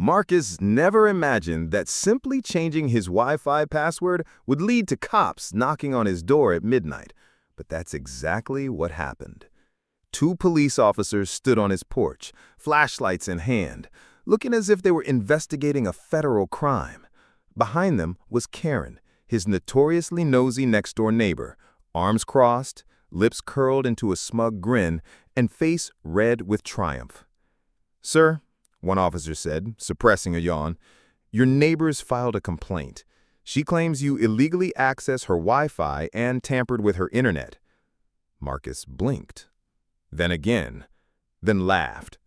Marcus never imagined that simply changing his Wi-Fi password would lead to cops knocking on his door at midnight. But that's exactly what happened. Two police officers stood on his porch, flashlights in hand, looking as if they were investigating a federal crime. Behind them was Karen, his notoriously nosy next-door neighbor, arms crossed, lips curled into a smug grin, and face red with triumph. "Sir," one officer said, suppressing a yawn, "your neighbor's filed a complaint. She claims you illegally accessed her Wi-Fi and tampered with her internet." Marcus blinked, then again, then laughed.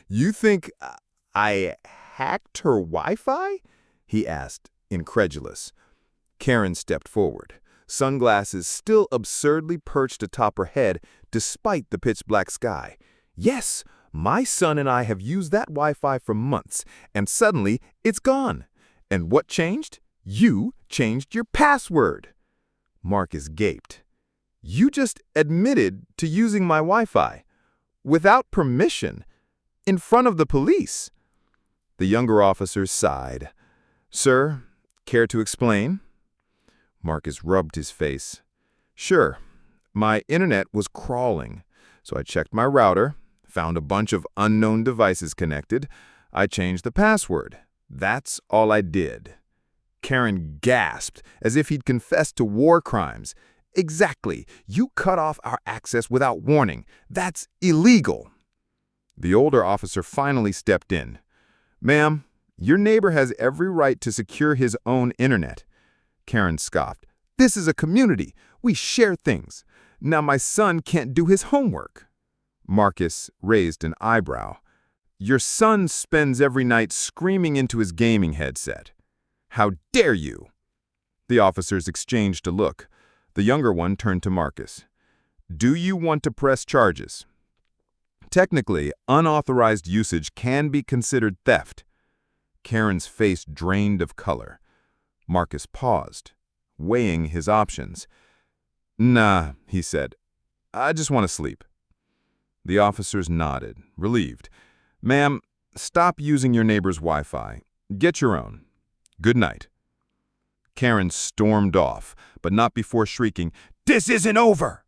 "You think I hacked her Wi-Fi?" he asked, incredulous. Karen stepped forward, sunglasses still absurdly perched atop her head despite the pitch-black sky. "Yes, my son and I have used that Wi-Fi for months, and suddenly it's gone. And what changed? You changed your password." Marcus gaped. "You just admitted to using my Wi-Fi, without permission, in front of the police." The younger officer sighed. "Sir, care to explain?" Marcus rubbed his face. "Sure. My internet was crawling, so I checked my router, found a bunch of unknown devices connected. I changed the password. That's all I did." Karen gasped, as if he'd confessed to war crimes. "Exactly. You cut off our access without warning. That's illegal." The older officer finally stepped in. "Ma'am, your neighbor has every right to secure his own internet." Karen scoffed. "This is a community. We share things. Now my son can't do his homework." Marcus raised an eyebrow. "Your son spends every night screaming into his gaming headset. How dare you?" The officers exchanged a look. The younger one turned to Marcus. "Do you want to press charges?" "Technically, unauthorized usage can be considered theft." Karen's face drained of color. Marcus paused, weighing his options. "Nah," he said. "I just want to sleep." The officers nodded, relieved. "Ma'am, stop using your neighbor's Wi-Fi. Get your own. Good night." Karen stormed off, but not before shrieking, "This isn't over!"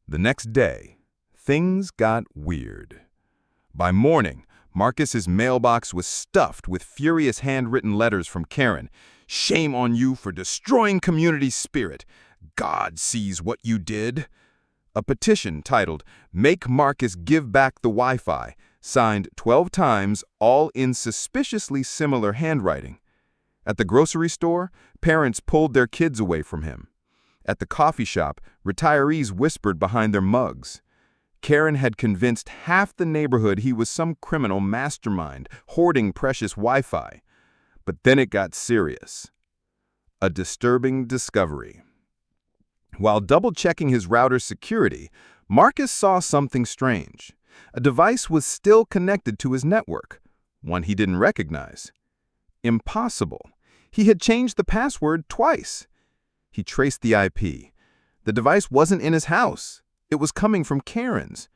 The next day, things got weird. By morning, Marcus's mailbox was stuffed with furious handwritten letters from Karen. "Shame on you for destroying community spirit. God sees what you did." A petition titled, "Make Marcus Give Back the Wi-Fi," signed 12 times, all in suspiciously similar handwriting. At the grocery store, parents pulled their kids away from him. At the coffee shop, retirees whispered behind their mugs. Karen had convinced half the neighborhood he was some criminal mastermind hoarding precious Wi-Fi. But then it got serious. A disturbing discovery. While double-checking his router's security, Marcus saw something strange. A device was still connected to his network, one he didn't recognize. Impossible. He had changed the password twice. He traced the IP. The device wasn't in his house. It was coming from Karen's.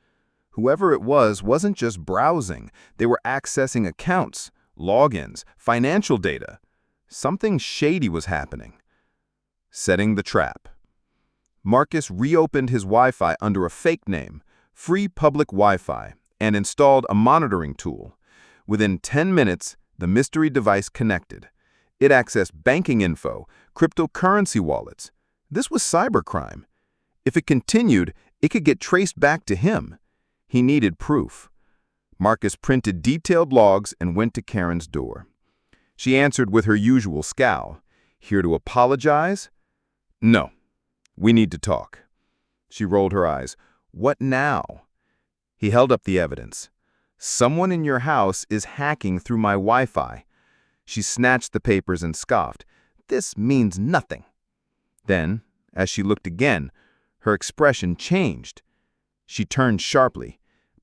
Whoever it wasn't just browsing. They were accessing accounts, logins, financial data. Something shady was happening. Setting the trap. Marcus reopened his Wi-Fi under a fake name, Free Public Wi-Fi, and installed a monitoring tool. Within 10 minutes, the mystery device connected. It accessed banking info, cryptocurrency wallets. This was cybercrime. If it continued, it could get traced back to him. He needed proof. Marcus printed detailed logs and went to Karen's door. She answered with her usual scowl. "Here to apologize?" "No. We need to talk." She rolled her eyes. "What now?" He held up the evidence. "Someone in your house is hacking through my Wi-Fi." She snatched the papers and scoffed. "This means nothing." Then, as she looked again, her expression changed. She turned sharply.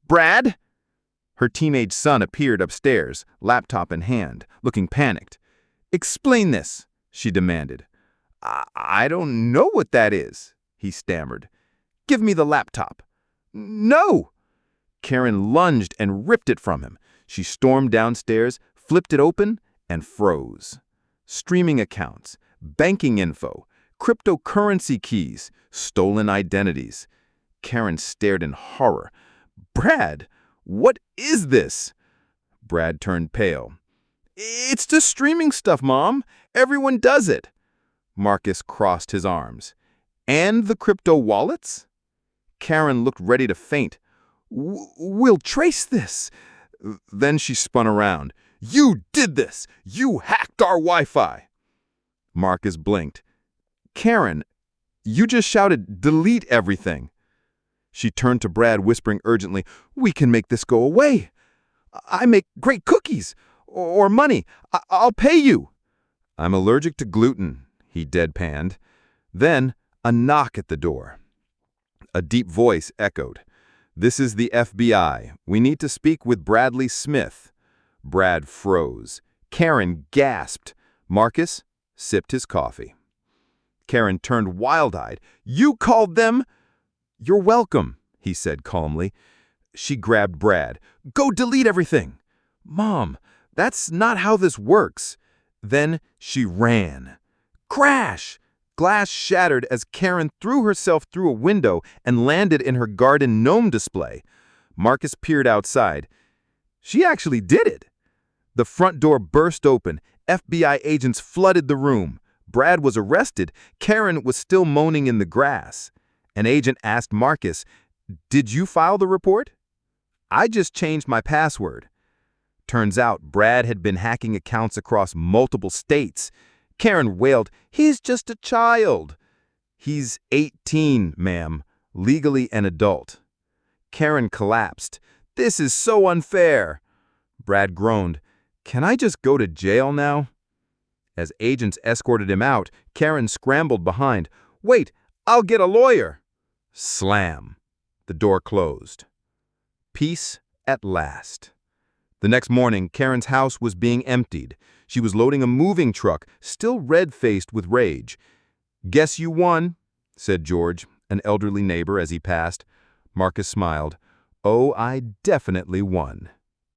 "Brad?" Her teenage son appeared upstairs, laptop in hand, looking panicked. "Explain this," she demanded. I don't know what that is," he stammered. "Give me the laptop." "No!" Karen lunged and ripped it from him. She stormed downstairs, flipped it open, and froze. Streaming accounts, banking info, cryptocurrency keys, stolen identities. Karen stared in horror. "Brad, what is this?" Brad turned pale. "It's the streaming stuff, Mom. Everyone does it." Marcus crossed his arms. "And the crypto wallets?" Karen looked ready to faint. "We'll trace this." Then she spun around. "You did this! You hacked our Wi-Fi!" Marcus blinked. "Karen, you just shouted, 'Delete everything.'" She turned to Brad, whispering urgently, "We can make this go away. I make great cookies. Or money. I'll pay you." "I'm allergic to gluten," he deadpanned. Then a knock at the door. A deep voice echoed. "This is the FBI. We need to speak with Bradley Smith." Brad froze. Karen gasped. Marcus sipped his coffee. Karen turned wild-eyed. "You called them?" "You're welcome," he said calmly. She grabbed Brad. "Go delete everything." "Mom, that's not how this works." Then she ran. Crash! Glass shattered as Karen threw herself through a window and landed in her garden gnome display. Marcus peered outside. She actually did it. The front door burst open. FBI agents flooded the room. Brad was arrested. Karen was still moaning in the grass. An agent asked Marcus, "Did you file the report?" "I just changed my password." Turns out Brad had been hacking accounts across multiple states. Karen wailed, "He's just a child." "He's 18, ma'am, legally an adult." Karen collapsed. "This is so unfair." Brad groaned, "Can I just go to jail now?" As agents escorted him out, Karen scrambled behind. "Wait, I'll get a lawyer." Slam. The door closed. Peace at last. The next morning, Karen's house was being emptied. She was loading a moving truck, still red-faced with rage. "Guess you won," said George, an elderly neighbor, as he passed. Marcus smiled. "Oh, I definitely won."